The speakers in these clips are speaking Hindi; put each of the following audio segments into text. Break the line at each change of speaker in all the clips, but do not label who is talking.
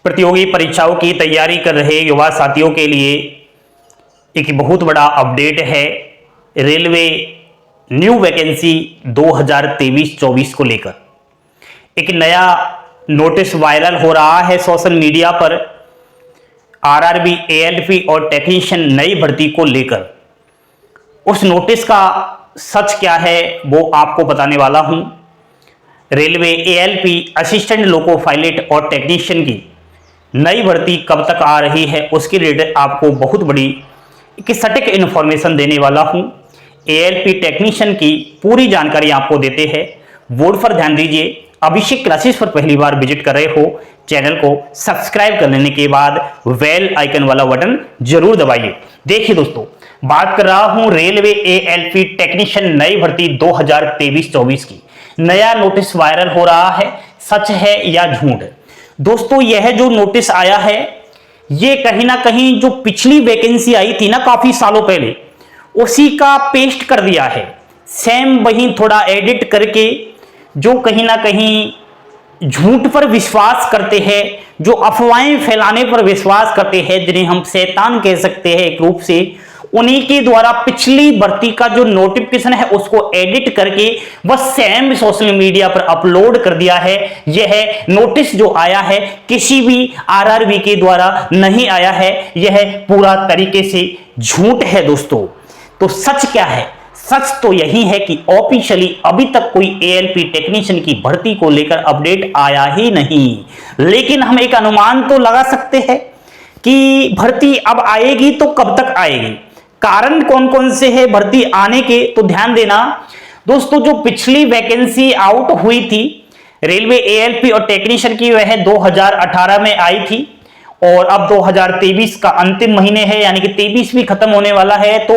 प्रतियोगी परीक्षाओं की तैयारी कर रहे युवा साथियों के लिए एक बहुत बड़ा अपडेट है। रेलवे न्यू वैकेंसी 2023-24 को लेकर एक नया नोटिस वायरल हो रहा है सोशल मीडिया पर। आरआरबी, एएलपी और टेक्नीशियन नई भर्ती को लेकर उस नोटिस का सच क्या है वो आपको बताने वाला हूं। Railway ALP, assistant loco pilot और टेक्नीशियन की नई भर्ती कब तक आ रही है उसके रिलेटेड आपको बहुत बड़ी एक सटीक इन्फॉर्मेशन देने वाला हूं। एएलपी टेक्नीशियन की पूरी जानकारी आपको देते हैं। बोर्ड पर ध्यान दीजिए। अभिषेक क्लासेस पर पहली बार विजिट कर रहे हो, चैनल को सब्सक्राइब कर लेने के बाद बेल आइकन वाला बटन जरूर दबाइए। देखिए दोस्तों, बात कर रहा हूं रेलवे एएलपी टेक्नीशियन नई भर्ती 2023-24 की। नया नोटिस वायरल हो रहा है, सच है या झूठ? दोस्तों, यह जो नोटिस आया है ये कहीं ना कहीं जो पिछली वैकेंसी आई थी ना काफी सालों पहले, उसी का पेस्ट कर दिया है। सेम वही थोड़ा एडिट करके जो कहीं ना कहीं झूठ पर विश्वास करते हैं, जो अफवाहें फैलाने पर विश्वास करते हैं, जिन्हें हम शैतान कह सकते हैं एक रूप से, उन्हीं के द्वारा पिछली भर्ती का जो नोटिफिकेशन है उसको एडिट करके बस सेम सोशल मीडिया पर अपलोड कर दिया है। यह नोटिस जो आया है किसी भी आरआरबी के द्वारा नहीं आया है, यह पूरा तरीके से झूठ है दोस्तों। तो सच क्या है? सच तो यही है कि ऑफिशियली अभी तक कोई एएलपी टेक्नीशियन की भर्ती को लेकर अपडेट आया ही नहीं, लेकिन हम एक अनुमान तो लगा सकते हैं कि भर्ती अब आएगी तो कब तक आएगी, कारण कौन कौन से है भर्ती आने के। तो ध्यान देना दोस्तों, जो पिछली वैकेंसी आउट हुई थी रेलवे एएलपी और टेक्नीशियन की, वह 2018 में आई थी और अब 2023 का अंतिम महीने है, यानी कि 23 भी खत्म होने वाला है। तो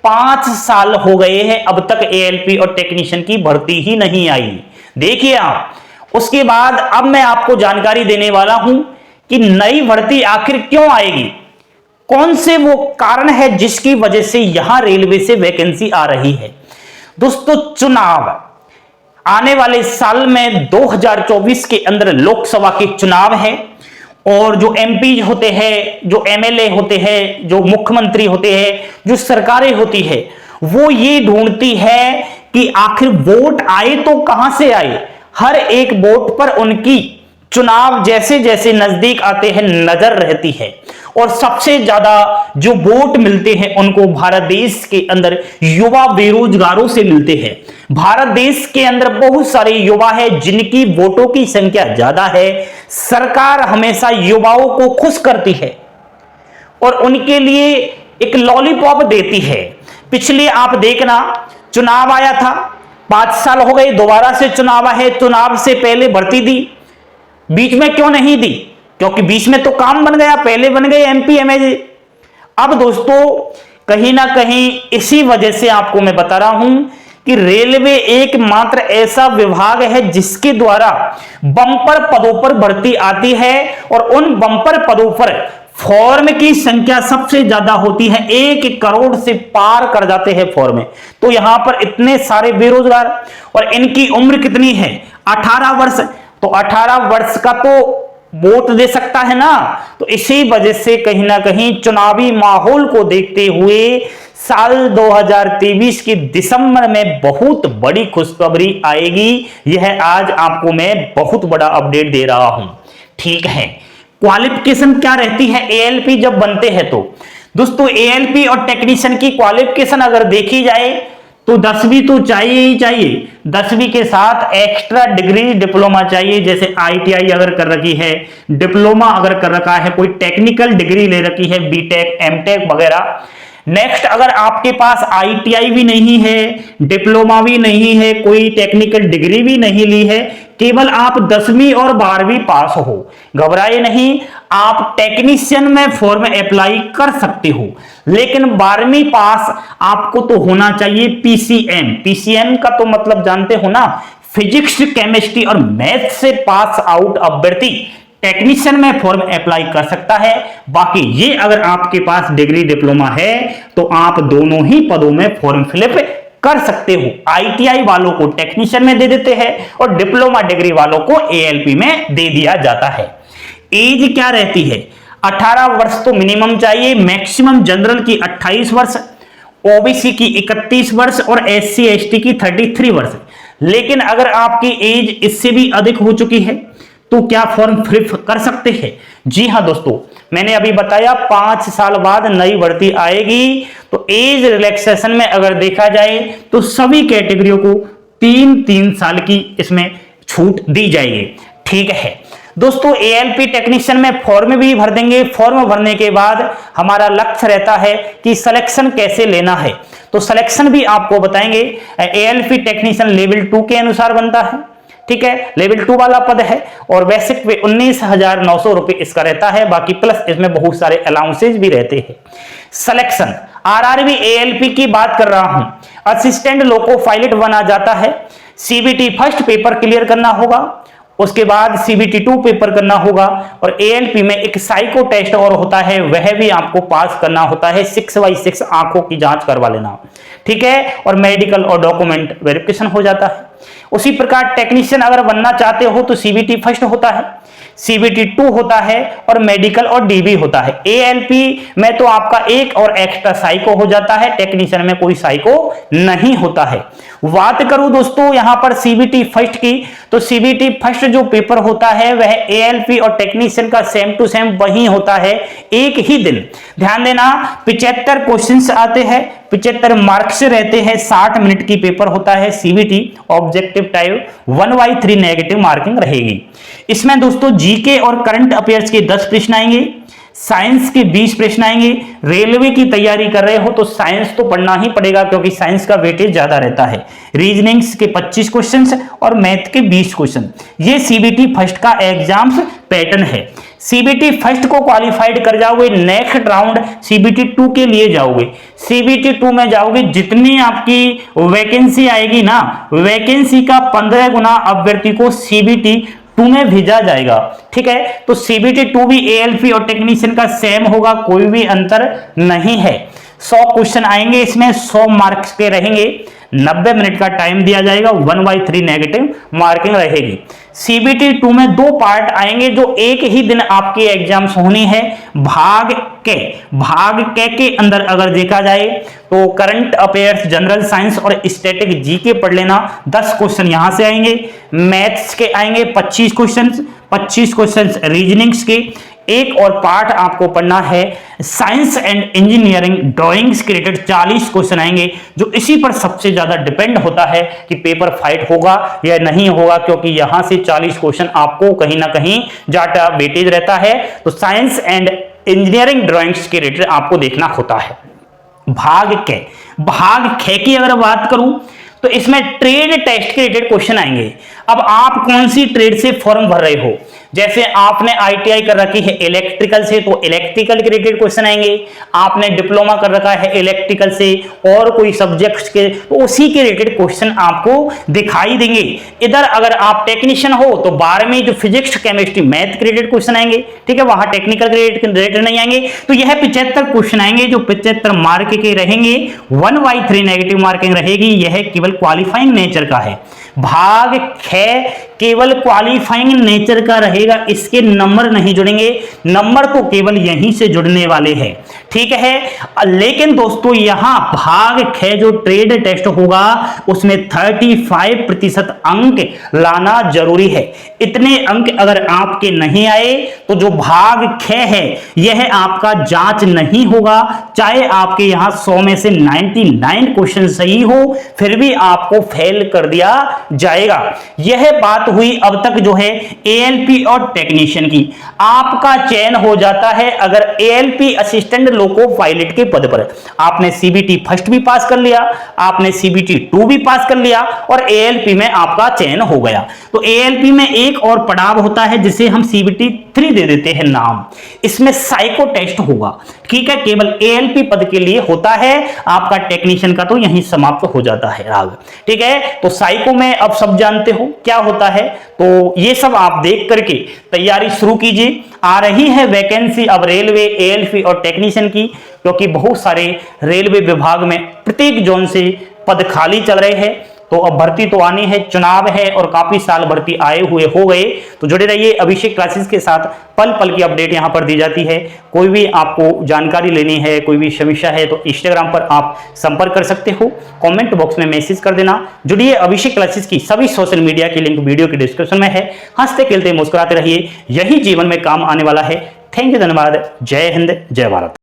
5 साल हो गए हैं, अब तक एएलपी और टेक्नीशियन की भर्ती ही नहीं आई। देखिए आप, उसके बाद अब मैं आपको जानकारी देने वाला हूं कि नई भर्ती आखिर क्यों आएगी, कौन से वो कारण है जिसकी वजह से यहां रेलवे से वैकेंसी आ रही है। दोस्तों, चुनाव आने वाले साल में 2024 के अंदर लोकसभा के चुनाव है और जो एमपी होते हैं, जो एमएलए होते हैं, जो मुख्यमंत्री होते हैं, जो सरकारें होती है, वो ये ढूंढती है कि आखिर वोट आए तो कहां से आए। हर एक वोट पर उनकी चुनाव जैसे जैसे नजदीक आते हैं नजर रहती है और सबसे ज्यादा जो वोट मिलते हैं उनको भारत देश के अंदर युवा बेरोजगारों से मिलते हैं। भारत देश के अंदर बहुत सारे युवा हैं जिनकी वोटों की संख्या ज्यादा है। सरकार हमेशा युवाओं को खुश करती है और उनके लिए एक लॉलीपॉप देती है। पिछले आप देखना, चुनाव आया था, 5 साल हो गए, दोबारा से चुनाव है, चुनाव से पहले भर्ती दी, बीच में क्यों नहीं दी? क्योंकि बीच में तो काम बन गया, पहले बन गए एमपी एमएलए। अब दोस्तों, कहीं ना कहीं इसी वजह से आपको मैं बता रहा हूं कि रेलवे एकमात्र ऐसा विभाग है जिसके द्वारा बम्पर पदों पर भर्ती आती है और उन बम्पर पदों पर फॉर्म की संख्या सबसे ज्यादा होती है। 1 करोड़ से पार कर जाते हैं फॉर्म। तो यहां पर इतने सारे बेरोजगार, और इनकी उम्र कितनी है? 18 वर्ष। तो 18 वर्ष का तो वोट दे सकता है ना। तो इसी वजह से कहीं ना कहीं चुनावी माहौल को देखते हुए साल 2023 के दिसंबर में बहुत बड़ी खुशखबरी आएगी। यह आज आपको मैं बहुत बड़ा अपडेट दे रहा हूं। ठीक है, क्वालिफिकेशन क्या रहती है एएलपी जब बनते हैं? तो दोस्तों, एएलपी और टेक्नीशियन की क्वालिफिकेशन अगर देखी जाए तो 10वीं तो चाहिए ही चाहिए। 10वीं के साथ एक्स्ट्रा डिग्री डिप्लोमा चाहिए, जैसे आईटीआई अगर कर रखी है, डिप्लोमा अगर कर रखा है, कोई टेक्निकल डिग्री ले रखी है, बीटेक एमटेक वगैरह। नेक्स्ट, अगर आपके पास आईटीआई भी नहीं है, डिप्लोमा भी नहीं है, कोई टेक्निकल डिग्री भी नहीं ली है, केवल आप 10वीं और 12वीं पास हो, घबराए नहीं, आप टेक्नीशियन में फॉर्म अप्लाई कर सकते हो। लेकिन 12वीं पास आपको तो होना चाहिए पीसीएम। पीसीएम का तो मतलब जानते हो ना, फिजिक्स, केमिस्ट्री और मैथ से पास आउट अभ्यर्थी टेक्नीशियन में फॉर्म अप्लाई कर सकता है। बाकी ये अगर आपके पास डिग्री डिप्लोमा है तो आप दोनों ही पदों में फॉर्म फिलअप कर सकते हो। आईटीआई वालों को टेक्नीशियन में दे देते हैं और डिप्लोमा डिग्री वालों को एएलपी में दे दिया जाता है। एज क्या रहती है, 18 वर्ष तो मिनिमम चाहिए, मैक्सिमम जनरल की 28 वर्ष, ओबीसी की 31 वर्ष और एससी एसटी की 33 वर्ष। लेकिन अगर आपकी एज इससे भी अधिक हो चुकी है तो क्या फॉर्म फिल कर सकते हैं? जी हां दोस्तों, मैंने अभी बताया 5 साल बाद नई भर्ती आएगी, तो एज रिलैक्सेशन में अगर देखा जाए तो सभी कैटेगरियों को 3-3 साल की इसमें छूट दी जाएगी। ठीक है दोस्तों, एएलपी टेक्नीशियन में फॉर्म भी भर देंगे। फॉर्म भरने के बाद हमारा लक्ष्य रहता है कि सिलेक्शन कैसे लेना है, तो सिलेक्शन भी आपको बताएंगे। एएलपी टेक्नीशियन लेवल 2 के अनुसार बनता है। ठीक है, लेवल 2 वाला पद है और बेसिक पे 19,900 रुपए इसका रहता है। बाकी प्लस इसमें बहुत सारे अलाउंसेज भी रहते हैं। सिलेक्शन आरआरबी एएलपी की बात कर रहा हूं। असिस्टेंट लोको पायलट बना जाता है। सीबीटी फर्स्ट पेपर क्लियर करना होगा, उसके बाद सीबीटी 2 पेपर करना होगा और एएलपी में एक साइको टेस्ट और होता है, वह भी आपको पास करना होता है। 6x6 आंखों की जांच करवा लेना। ठीक है, और मेडिकल और डॉक्यूमेंट वेरिफिकेशन हो जाता है। उसी प्रकार टेक्नीशियन अगर बनना चाहते हो तो सीबीटी फर्स्ट होता है, सीबीटी 2 होता है और मेडिकल और डीबी होता है। एएलपी में तो आपका एक और एक्स्ट्रा साइको हो जाता है, टेक्नीशियन में कोई साइको नहीं होता है। बात करूं दोस्तों यहां पर सीबीटी फर्स्ट की, तो सीबीटी फर्स्ट जो पेपर होता है वह एएलपी और टेक्नीशियन का सेम टू सेम वही होता है, एक ही दिन। ध्यान देना, 75 क्वेश्चंस आते हैं, 75 मार्क्स रहते हैं, 60 मिनट की पेपर होता है। CBT objective type 1/3 negative marking रहेगी। इसमें दोस्तों जीके और करंट अफेयर्स के 10 प्रश्न आएंगे, साइंस के 20 प्रश्न आएंगे। रेलवे की तैयारी कर रहे हो तो साइंस तो पढ़ना ही पड़ेगा क्योंकि साइंस का वेटेज ज्यादा रहता है। रीजनिंग्स के 25 क्वेश्चंस और मैथ के 20 क्वेश्चन। ये सीबीटी फर्स्ट का एग्जाम्स पैटर्न है। सीबीटी फर्स्ट को क्वालिफाइड कर जाओगे, नेक्स्ट राउंड सीबीटी 2 के लिए जाओगे। सीबीटी 2 में जाओगे, जितनी आपकी वैकेंसी आएगी ना, वैकेंसी का 15 गुना अभ्यर्थी को सीबीटी 2 में भेजा जाएगा। ठीक है, तो सीबीटी 2 भी एएलपी और टेक्नीशियन का सेम होगा, कोई भी अंतर नहीं है। 100 क्वेश्चन आएंगे, इसमें 100 मार्क्स के रहेंगे, 90 मिनट का टाइम दिया जाएगा, 1/3 नेगेटिव मार्किंग रहेगी। सीबीटी 2 में 2 पार्ट आएंगे जो एक ही दिन आपकी एग्जाम्स होनी है। भाग के अंदर अगर देखा जाए तो करंट अफेयर्स, जनरल साइंस और स्टैटिक जीके पढ़ लेना, 10 क्वेश्चन यहां से आएंगे। मैथ्स के आएंगे 25 क्वेश्चन रीजनिंग्स के। एक और पार्ट आपको पढ़ना है साइंस एंड इंजीनियरिंग ड्राइंग्स के रिलेटेड, 40 क्वेश्चन आएंगे, जो इसी पर सबसे ज्यादा डिपेंड होता है कि पेपर फाइट होगा या नहीं होगा, क्योंकि यहां से 40 क्वेश्चन आपको कहीं ना कहीं ज्यादा वेटेज रहता है। तो साइंस एंड इंजीनियरिंग ड्राइंग्स के रिलेटेड आपको देखना होता है। भाग ख की अगर बात करूं तो इसमें ट्रेड टेस्ट के रिलेटेड क्वेश्चन आएंगे। अब आप कौन सी ट्रेड से फॉर्म भर रहे हो, जैसे आपने आईटीआई कर रखी है इलेक्ट्रिकल से तो इलेक्ट्रिकल के रिलेटेड क्वेश्चन आएंगे, आपने डिप्लोमा कर रखा है इलेक्ट्रिकल से और कोई सब्जेक्ट्स के तो उसी के रिलेटेड क्वेश्चन आपको दिखाई देंगे। इधर अगर आप टेक्नीशियन हो तो 12वीं जो फिजिक्स केमिस्ट्री मैथ के रिलेटेड क्वेश्चन आएंगे। ठीक है, वहां टेक्निकल रिलेटेड नहीं आएंगे, तो यह 75 क्वेश्चन आएंगे जो 75 मार्क के रहेंगे, 1/3 नेगेटिव मार्किंग रहेगी। यह केवल क्वालिफाइंग नेचर का है। भाग ख केवल क्वालिफाइंग नेचर का रहेगा, इसके नंबर नहीं जुड़ेंगे, नंबर तो केवल यहीं से जुड़ने वाले हैं। ठीक है, लेकिन दोस्तों यहां भाग ख जो ट्रेड टेस्ट होगा उसमें 35% अंक लाना जरूरी है। इतने अंक अगर आपके नहीं आए तो जो भाग ख है यह आपका जांच नहीं होगा, चाहे आपके यहां 100 में से 99 क्वेश्चन सही हो फिर भी आपको फेल कर दिया जाएगा। यह बात हुई अब तक जो है एएलपी और टेक्नीशियन की। आपका चयन हो जाता है अगर एएलपी असिस्टेंट लोको पायलट के पद पर आपने सीबीटी फर्स्ट भी पास कर लिया, आपने सीबीटी 2 भी पास कर लिया और एएलपी में आपका चयन हो गया। तो एएलपी में एक और पड़ाव होता है जिसे हम सीबीटी 3 दे देते हैं नाम, इसमें साइको टेस्ट होगा। ठीक है, केवल एएलपी पद के लिए होता है, आपका टेक्नीशियन का तो यहीं समाप्त हो जाता है राग। ठीक है, तो साइको में अब सब जानते हो क्या होता है, तो ये सब आप देख करके तैयारी शुरू कीजिए। आ रही है वैकेंसी अब रेलवे एएलपी और टेक्नीशियन की, क्योंकि बहुत सारे रेलवे विभाग में प्रत्येक जोन से पद खाली चल रहे हैं। तो अब भर्ती तो आनी है, चुनाव है और काफी साल भर्ती आए हुए हो गए। तो जुड़े रहिए अभिषेक क्लासेस के साथ, पल पल की अपडेट यहां पर दी जाती है। कोई भी आपको जानकारी लेनी है, कोई भी समस्या है तो इंस्टाग्राम पर आप संपर्क कर सकते हो, कमेंट बॉक्स में मैसेज कर देना। जुड़िए अभिषेक क्लासेस की सभी सोशल मीडिया की लिंक वीडियो के डिस्क्रिप्शन में है। हंसते खेलते मुस्कुराते रहिए, यही जीवन में काम आने वाला है। थैंक यू, धन्यवाद। जय हिंद, जय भारत।